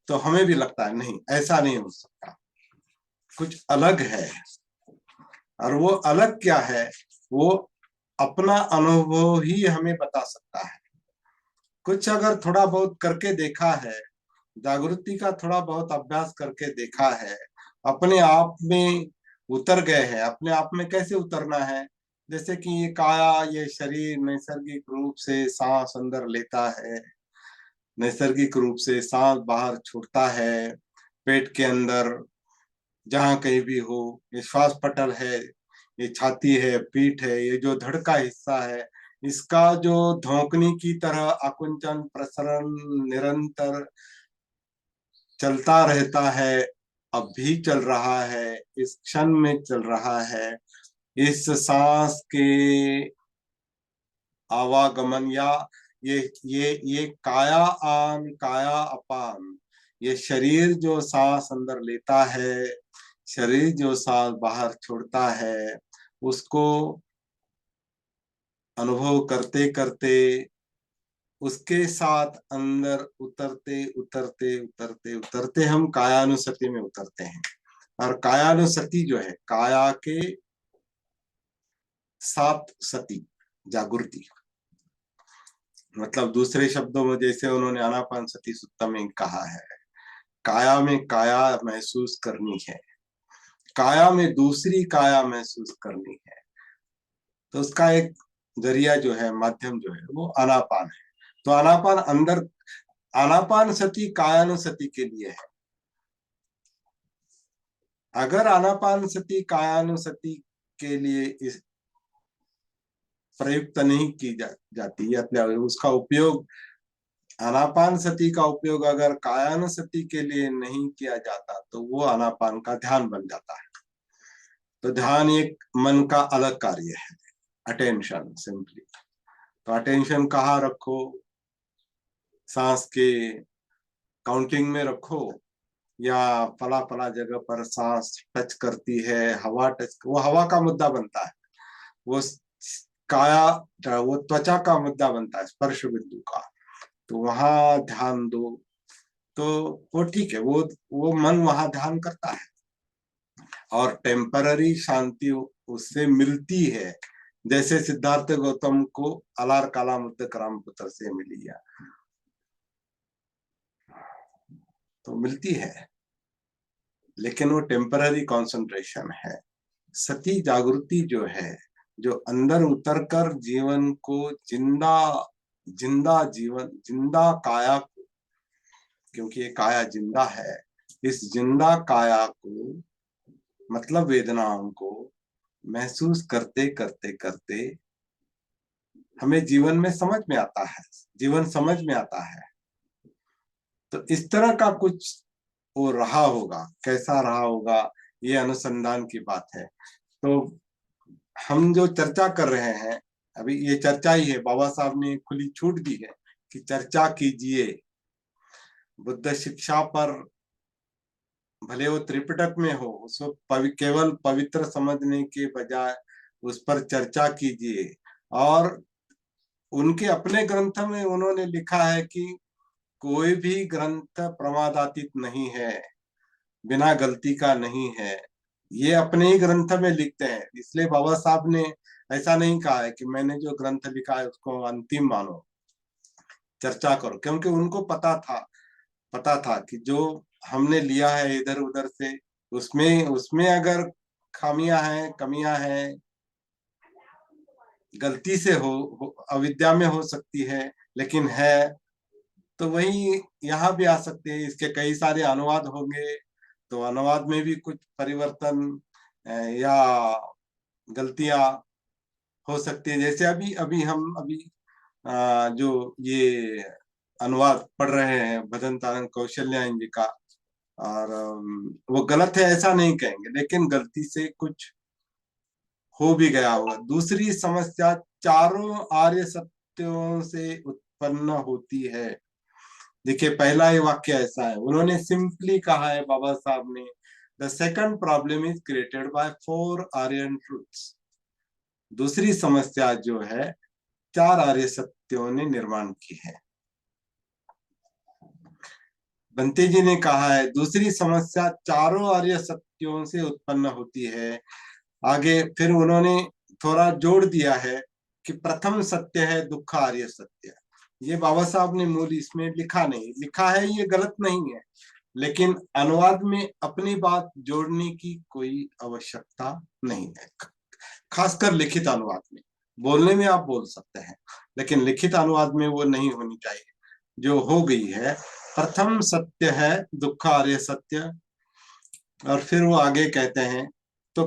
तो हमें भी लगता है नहीं, ऐसा नहीं हो सकता, कुछ अलग है। और वो अलग क्या है, वो अपना अनुभव ही हमें बता सकता है। कुछ अगर थोड़ा बहुत करके देखा है, जागृति का थोड़ा बहुत अभ्यास करके देखा है, अपने आप में उतर गए हैं। अपने आप में कैसे उतरना है? जैसे कि ये काया, ये शरीर नैसर्गिक रूप से सांस अंदर लेता है, नैसर्गिक रूप से सांस बाहर छोड़ता है। पेट के अंदर जहां कहीं भी हो, ये श्वास पटल है, ये छाती है, पीठ है, ये जो धड़ का हिस्सा है, इसका जो धौंकनी की तरह आकुंचन प्रसरण निरंतर चलता रहता है, अब भी चल रहा है, इस क्षण में चल रहा है। इस सांस के आवागमन, या ये काया आन काया अपान, ये शरीर जो सांस अंदर लेता है, शरीर जो सांस बाहर छोड़ता है, उसको अनुभव करते करते उसके साथ अंदर उतरते उतरते उतरते उतरते हम कायानुसति में उतरते हैं। और कायानुसति जो है, काया के साथ सती, जागृति, मतलब दूसरे शब्दों में जैसे उन्होंने आनापान सती सुत्ता में कहा है, काया में काया महसूस करनी है, काया में दूसरी काया महसूस करनी है। तो उसका एक जरिया जो है, माध्यम जो है, वो आनापान है। तो आनापान अंदर, आनापान सती कायानुसति के लिए है। अगर आनापान सती कायानुसति के लिए इस प्रयुक्त नहीं की जाती, या उसका उपयोग, आनापान सती का उपयोग अगर कायानुसति के लिए नहीं किया जाता, तो वो आनापान का ध्यान बन जाता है। तो ध्यान एक मन का अलग कार्य है, अटेंशन सिंपली। तो अटेंशन कहाँ रखो? सांस के काउंटिंग में रखो, या फला फला जगह पर सांस टच करती है, हवा टच, वो हवा का मुद्दा बनता है। वो काया, वो त्वचा का मुद्दा बनता है, स्पर्श बिंदु का। तो वहां ध्यान दो, तो वो ठीक है, वो मन वहां ध्यान करता है, और टेम्पररी शांति उससे मिलती है। जैसे सिद्धार्थ गौतम को अलार काला मुद्द कराम पुत्र से मिली है, तो मिलती है, लेकिन वो टेम्पररी कंसंट्रेशन है। सती जागृति जो है, जो अंदर उतरकर जीवन को जिंदा, जिंदा जीवन, जिंदा काया को, क्योंकि ये काया जिंदा है, इस जिंदा काया को, मतलब वेदनाओं को महसूस करते करते करते हमें जीवन में समझ में आता है, जीवन समझ में आता है। तो इस तरह का कुछ वो रहा होगा, कैसा रहा होगा, ये अनुसंधान की बात है। तो हम जो चर्चा कर रहे हैं, अभी ये चर्चा ही है, बाबा साहब ने खुली छूट दी है, की चर्चा कीजिए। बुद्ध शिक्षा पर भले वो त्रिपिटक में हो, उसको केवल पवित्र समझने के बजाय उस पर चर्चा कीजिए। और उनके अपने ग्रंथ में उन्होंने लिखा है कि कोई भी ग्रंथ प्रमादातीत नहीं है, बिना गलती का नहीं है। ये अपने ही ग्रंथ में लिखते हैं, इसलिए बाबा साहब ने ऐसा नहीं कहा है कि मैंने जो ग्रंथ लिखा है उसको अंतिम मानो, चर्चा करो। क्योंकि उनको पता था कि जो हमने लिया है इधर उधर से, उसमें उसमें अगर खामियां हैं, कमियां हैं, गलती से हो अविद्या में हो सकती है, लेकिन है तो वही यहाँ भी आ सकते हैं। इसके कई सारे अनुवाद होंगे, तो अनुवाद में भी कुछ परिवर्तन या गलतियां हो सकती है। जैसे अभी अभी हम जो ये अनुवाद पढ़ रहे हैं भजन तारन कौशल्यायन जी का, और वो गलत है ऐसा नहीं कहेंगे, लेकिन गलती से कुछ हो भी गया होगा। दूसरी समस्या चारों आर्य सत्यों से उत्पन्न होती है। देखिए पहला ही वाक्य ऐसा है, उन्होंने सिंपली कहा है बाबा साहब ने, the second problem is created by four Aryan truths. दूसरी समस्या जो है चार आर्य सत्यों ने निर्माण की है। बंते जी ने कहा है दूसरी समस्या चारों आर्य सत्यों से उत्पन्न होती है। आगे फिर उन्होंने थोड़ा जोड़ दिया है कि प्रथम सत्य है दुख आर्य सत्य। ये बाबा साहब ने मूल इसमें लिखा नहीं, लिखा है ये गलत नहीं है, लेकिन अनुवाद में अपनी बात जोड़ने की कोई आवश्यकता नहीं है। खासकर लिखित अनुवाद में, बोलने में आप बोल सकते हैं, लेकिन लिखित अनुवाद में वो नहीं होनी चाहिए जो हो गई है। प्रथम सत्य है दुख आर्य सत्य। और फिर वो आगे कहते हैं, तो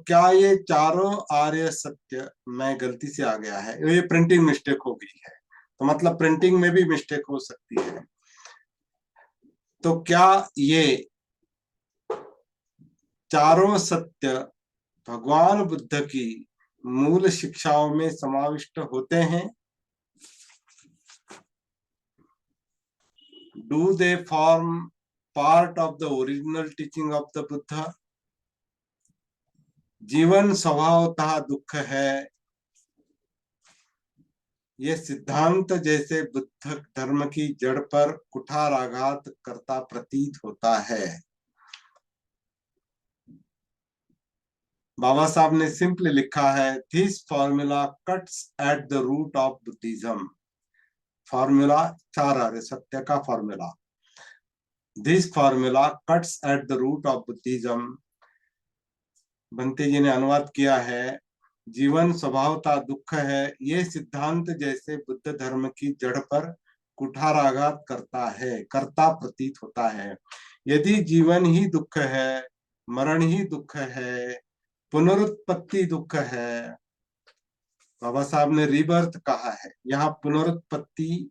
क्या ये चारों आर्य सत्य, मैं गलती से आ गया है, ये प्रिंटिंग मिस्टेक हो गई है, तो मतलब प्रिंटिंग में भी मिस्टेक हो सकती है। तो क्या ये चारों सत्य भगवान बुद्ध की मूल शिक्षाओं में समाविष्ट होते हैं? Do they form part of the original teaching of the Buddha? जीवन स्वभावतः दुख है, ये सिद्धांत जैसे बुद्ध धर्म की जड़ पर कुठाराघात करता प्रतीत होता है। बाबा साहब ने सिंपल लिखा है, this formula cuts at the root of Buddhism. Formula चार आर्य सत्य का formula, this formula cuts at the root of Buddhism. Bhante ji ने अनुवाद किया है, जीवन स्वभावतः दुख है, ये सिद्धांत जैसे बुद्ध धर्म की जड़ पर कुठाराघात करता प्रतीत होता है। यदि जीवन ही दुख है, मरण ही दुख है, पुनरुत्पत्ति दुख है, बाबा साहब ने रिबर्थ कहा है, यहाँ पुनरुत्पत्ति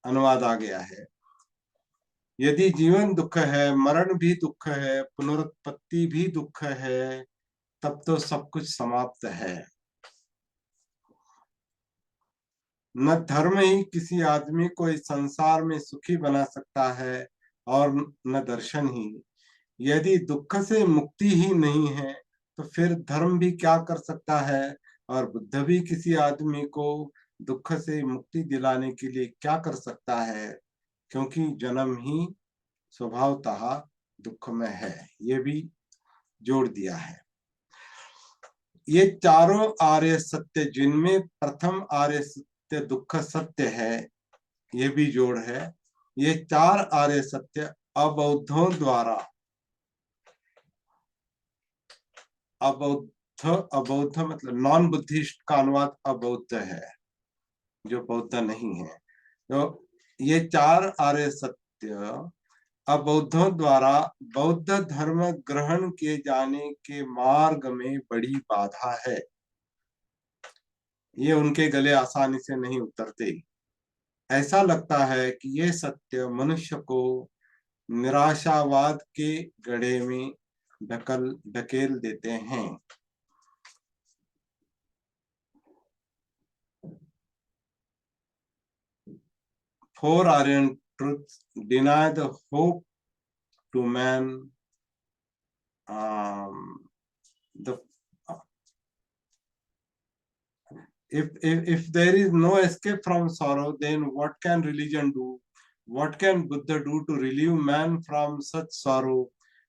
अनुवाद आ गया है। यदि जीवन दुख है, मरण भी दुख है, पुनरुत्पत्ति भी दुख है, तब तो सब कुछ समाप्त है। न धर्म ही किसी आदमी को इस संसार में सुखी बना सकता है, और न दर्शन ही। यदि दुख से मुक्ति ही नहीं है, तो फिर धर्म भी क्या कर सकता है, और बुद्ध भी किसी आदमी को दुख से मुक्ति दिलाने के लिए क्या कर सकता है, क्योंकि जन्म ही स्वभावतः दुख में है। ये भी जोड़ दिया है। ये चारों आर्य सत्य, जिनमें प्रथम आर्य सत्य दुख सत्य है, ये भी जोड़ है। ये चार आर्य सत्य अबौद्धों द्वारा, अबौद्ध मतलब नॉन बुद्धिस्ट का अनुवाद अबौद्ध है, जो बौद्ध नहीं है। तो ये चार आर्य सत्य अबौद्धों द्वारा बौद्ध धर्म ग्रहण किए जाने के मार्ग में बड़ी बाधा है। ये उनके गले आसानी से नहीं उतरते। ऐसा लगता है कि ये सत्य मनुष्य को निराशावाद के गड्ढे में ढकेल देते हैं। 4 Aryan truths deny the hope to man. The if there is no escape from sorrow, then what can religion do? What can Buddha do to relieve man from such sorrow,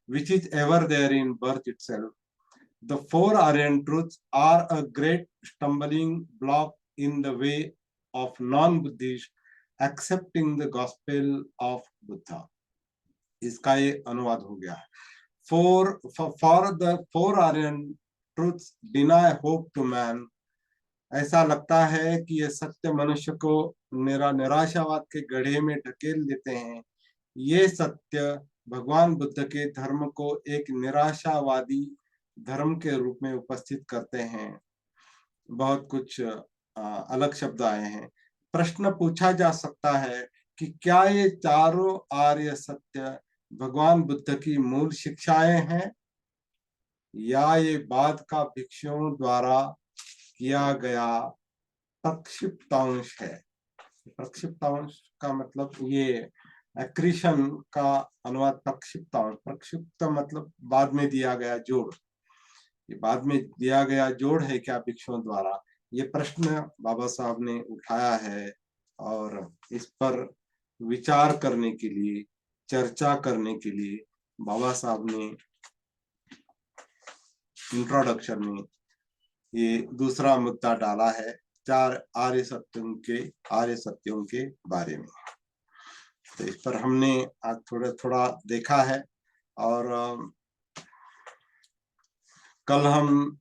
which is ever there in birth itself? The 4 Aryan truths are a great stumbling block in the way of non-Buddhists accepting the gospel of Buddha. इसका ये अनुवाद हो गया है. For the 4 Aryan truths deny hope to man. ऐसा लगता है कि ये सत्य मनुष्य को निराशावाद के गड्ढे में ढकेल देते हैं. ये सत्य भगवान बुद्ध के धर्म को एक निराशावादी धर्म के रूप में उपस्थित करते हैं. बहुत कुछ अलग शब्द आए हैं. प्रश्न पूछा जा सकता है कि क्या ये चारों आर्य सत्य भगवान बुद्ध की मूल शिक्षाएं हैं या ये बाद का भिक्षुओं द्वारा किया गया प्रक्षिप्तांश है. प्रक्षिप्तांश का मतलब ये एक्रीशन का अनुवाद प्रक्षिप्तांश. प्रक्षिप्त मतलब बाद में दिया गया जोड़. ये बाद में दिया गया जोड़ है क्या भिक्षुओं द्वारा? ये प्रश्न बाबा साहब ने उठाया है और इस पर विचार करने के लिए, चर्चा करने के लिए बाबा साहब ने इंट्रोडक्शन में ये दूसरा मुद्दा डाला है 4 आर्य सत्यों के बारे में. तो इस पर हमने आज थोड़ा देखा है और कल हम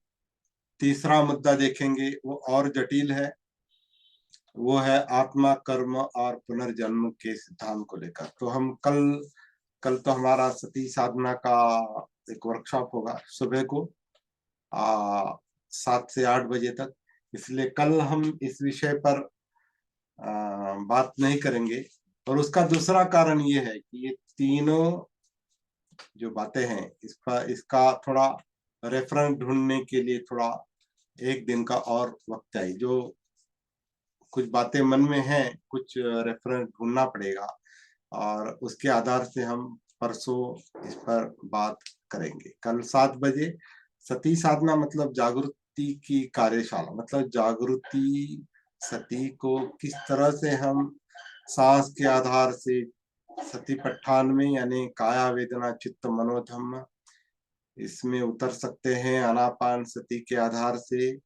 तीसरा मुद्दा देखेंगे. वो और जटिल है. वो है आत्मा, कर्म और पुनर्जन्म के सिद्धांत को लेकर. तो हम कल तो हमारा सती साधना का एक वर्कशॉप होगा सुबह को 7 से 8 बजे तक. इसलिए कल हम इस विषय पर बात नहीं करेंगे. और उसका दूसरा कारण ये है कि ये तीनों जो बातें हैं इसका थोड़ा रेफरेंस ढूंढने के लिए थोड़ा एक दिन का और वक्त चाहिए. जो कुछ बातें मन में हैं, कुछ रेफरेंस ढूंढना पड़ेगा और उसके आधार से हम परसों इस पर बात करेंगे. कल 7 बजे सती साधना मतलब जागृति की कार्यशाला. मतलब जागृति सती को किस तरह से हम सांस के आधार से सतीपट्ठान में यानी काया वेदना चित्त मनोधम्म इसमें उतर सकते हैं. आनापान सती के आधार से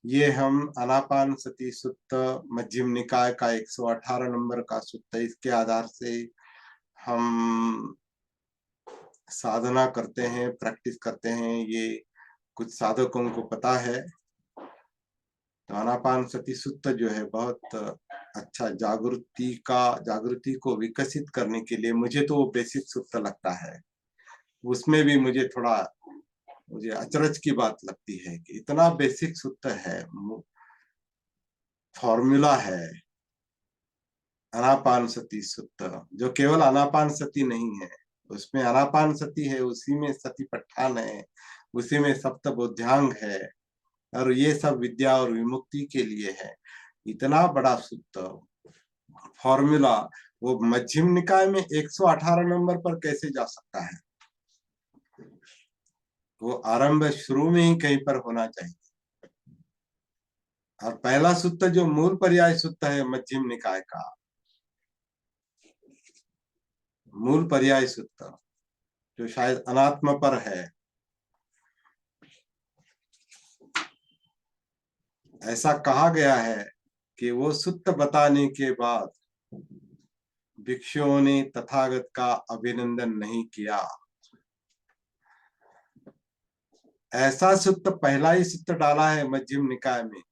ये हम आनापान सती सुत्त मध्यम निकाय का 118 नंबर का सुत्त, इसके आधार से हम साधना करते हैं, प्रैक्टिस करते हैं. ये कुछ साधकों को पता है. तो आनापान सती सुत्त जो है बहुत अच्छा जागृति को विकसित करने के लिए मुझे तो वो बेसिक सुत्त लगता है. उसमें भी मुझे अचरज की बात लगती है कि इतना बेसिक सूत्र है, फॉर्मूला है आनापान सती सूत्र, जो केवल आनापान सती नहीं है. उसमें आनापान सती है, उसी में सतीपट्ठान है, उसी में सप्तबोध्यांग है और ये सब विद्या और विमुक्ति के लिए है. इतना बड़ा सूत्र फॉर्मूला वो मध्यम निकाय में 118 नंबर पर कैसे जा सकता है? वो आरंभ शुरू में ही कहीं पर होना चाहिए. और पहला सूत्र जो मूल पर्याय सूत्र है मध्यम निकाय का, मूल पर्याय सूत्र जो शायद अनात्म पर है, ऐसा कहा गया है कि वो सूत्र बताने के बाद भिक्षुओं ने तथागत का अभिनंदन नहीं किया. ऐसा सूत्र पहला ही सूत्र डाला है मध्यम निकाय में.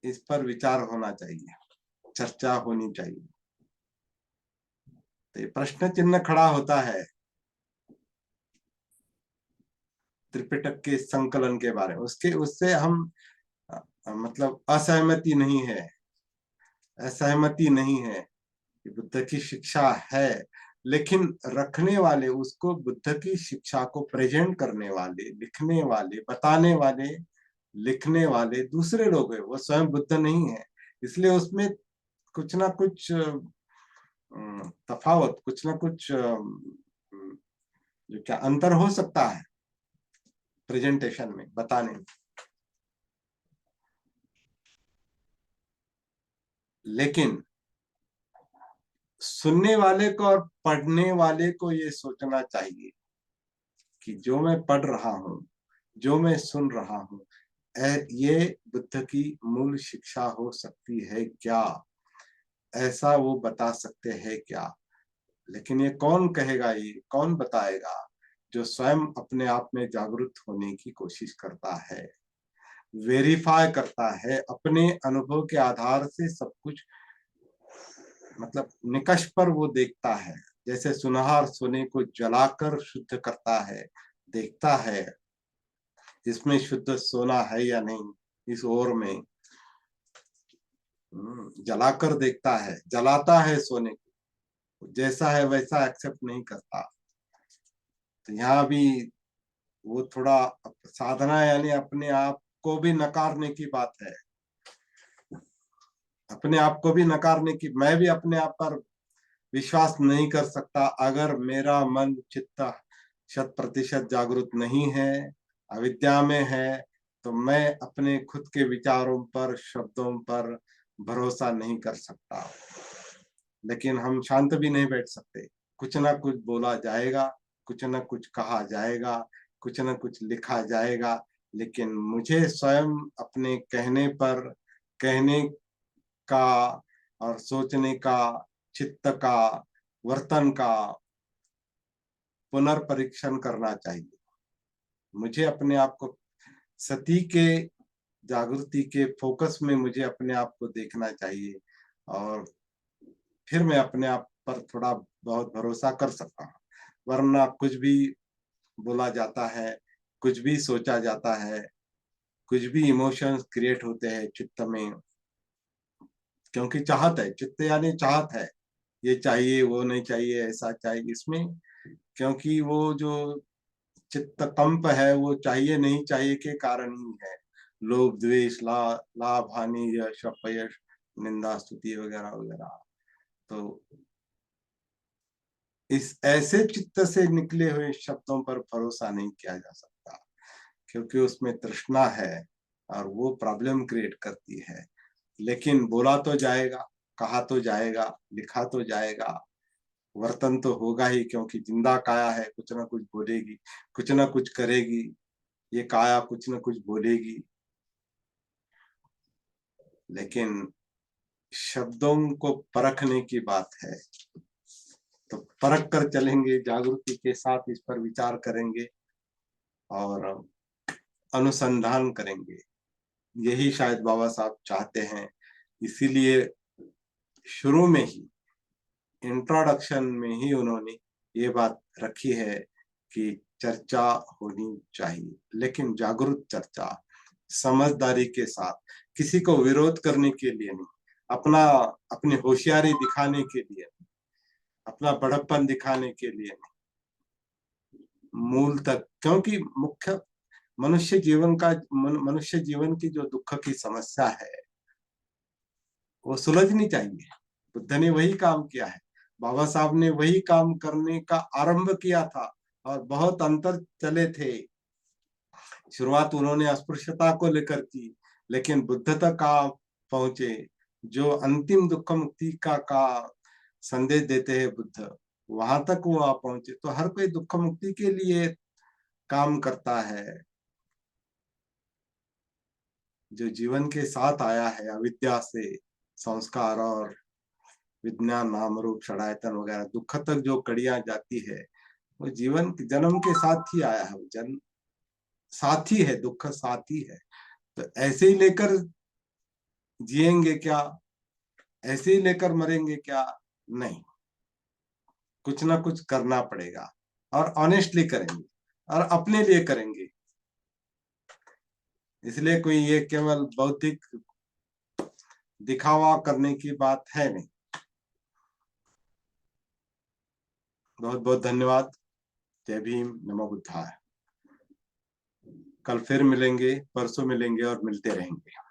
इस पर विचार होना चाहिए, चर्चा होनी चाहिए. तो प्रश्न चिन्ह खड़ा होता है त्रिपिटक के संकलन के बारे में. उससे हम मतलब असहमति नहीं है कि बुद्ध की शिक्षा है, लेकिन रखने वाले उसको बुद्ध की शिक्षा को प्रेजेंट करने वाले, लिखने वाले, बताने वाले, लिखने वाले दूसरे लोग हैं, वो स्वयं बुद्ध नहीं है. इसलिए उसमें कुछ ना कुछ तफावत, कुछ ना कुछ जो क्या अंतर हो सकता है प्रेजेंटेशन में, बताने में। लेकिन सुनने वाले को और पढ़ने वाले को ये सोचना चाहिए कि जो मैं पढ़ रहा हूँ, जो मैं सुन रहा हूँ, ये बुद्ध की मूल शिक्षा हो सकती है क्या, ऐसा वो बता सकते हैं क्या। लेकिन ये कौन कहेगा, ये कौन बताएगा? जो स्वयं अपने आप में जागरूक होने की कोशिश करता है, वेरीफाई करता है, अपने अनुभव के आधार से सब कुछ, मतलब निकष पर वो देखता है। जैसे सुनहर सोने को जलाकर शुद्ध करता है, देखता है इसमें शुद्ध सोना है या नहीं, इस ओर में जलाकर देखता है, जलाता है सोने को, जैसा है वैसा एक्सेप्ट नहीं करता। तो यहाँ भी वो थोड़ा साधना, यानी अपने आप को भी नकारने की बात है, अपने आप को भी नकारने की। मैं भी अपने आप पर विश्वास नहीं कर सकता अगर मेरा मन चित्त 100% जागरूक नहीं है, अविद्या में है, तो मैं अपने खुद के विचारों पर, शब्दों पर भरोसा नहीं कर सकता। लेकिन हम शांत भी नहीं बैठ सकते, कुछ ना कुछ बोला जाएगा, कुछ ना कुछ कहा जाएगा, कुछ ना कुछ लिखा जाएगा। लेकिन मुझे स्वयं अपने कहने पर, कहने का और सोचने का, चित्त का, वर्तन का पुनर्परीक्षण करना चाहिए। मुझे अपने आप को सती के, जागृति के फोकस में मुझे अपने आप को देखना चाहिए, और फिर मैं अपने आप पर थोड़ा बहुत भरोसा कर सकता हूँ। वरना कुछ भी बोला जाता है, कुछ भी सोचा जाता है, कुछ भी इमोशंस क्रिएट होते हैं चित्त में, क्योंकि चाहत है, चित्त यानी चाहत है, ये चाहिए, वो नहीं चाहिए, ऐसा चाहिए इसमें। क्योंकि वो जो चित्त कंप है, वो चाहिए नहीं चाहिए के कारण ही है। लोभ, द्वेष, लाभ, हानि, यश, अपयश, निंदा, स्तुति वगैरह वगैरह। तो इस ऐसे चित्त से निकले हुए शब्दों पर भरोसा नहीं किया जा सकता, क्योंकि उसमें तृष्णा है और वो प्रॉब्लम क्रिएट करती है। लेकिन बोला तो जाएगा, कहा तो जाएगा, लिखा तो जाएगा, वर्तन तो होगा ही, क्योंकि जिंदा काया है, कुछ ना कुछ बोलेगी, कुछ ना कुछ करेगी। ये काया कुछ ना कुछ बोलेगी। लेकिन शब्दों को परखने की बात है, तो परख कर चलेंगे, जागृति के साथ इस पर विचार करेंगे और अनुसंधान करेंगे। यही शायद बाबा साहब चाहते हैं। इसीलिए शुरू में ही, इंट्रोडक्शन में ही उन्होंने ये बात रखी है कि चर्चा होनी चाहिए, लेकिन जागरूक चर्चा, समझदारी के साथ, किसी को विरोध करने के लिए नहीं, अपना अपनी होशियारी दिखाने के लिए नहीं, अपना बड़प्पन दिखाने के लिए नहीं, मूल तक। क्योंकि मुख्य मनुष्य जीवन का, मनुष्य जीवन की जो दुख की समस्या है, वो सुलझनी चाहिए। बुद्ध ने वही काम किया है, बाबा साहब ने वही काम करने का आरंभ किया था, और बहुत अंतर चले थे। शुरुआत उन्होंने अस्पृश्यता को लेकर की, लेकिन बुद्ध तक आप पहुंचे, जो अंतिम दुख मुक्ति का संदेश देते हैं बुद्ध, वहां तक वो आप पहुंचे। तो हर कोई दुख मुक्ति के लिए काम करता है। जो जीवन के साथ आया है, अविद्या से संस्कार और विज्ञान, नाम रूप षडायतन वगैरह, दुख तक जो कड़ियां जाती है, वो जीवन जन्म के साथ ही आया है। वो जन्म साथी है, दुख साथी है। तो ऐसे ही लेकर जिएंगे क्या, ऐसे ही लेकर मरेंगे क्या? नहीं, कुछ ना कुछ करना पड़ेगा, और ऑनेस्टली करेंगे, और अपने लिए करेंगे। इसलिए कोई ये केवल बौद्धिक दिखावा करने की बात है नहीं। बहुत बहुत धन्यवाद। जय भीम, नमो बुद्धाय। कल फिर मिलेंगे, परसों मिलेंगे और मिलते रहेंगे।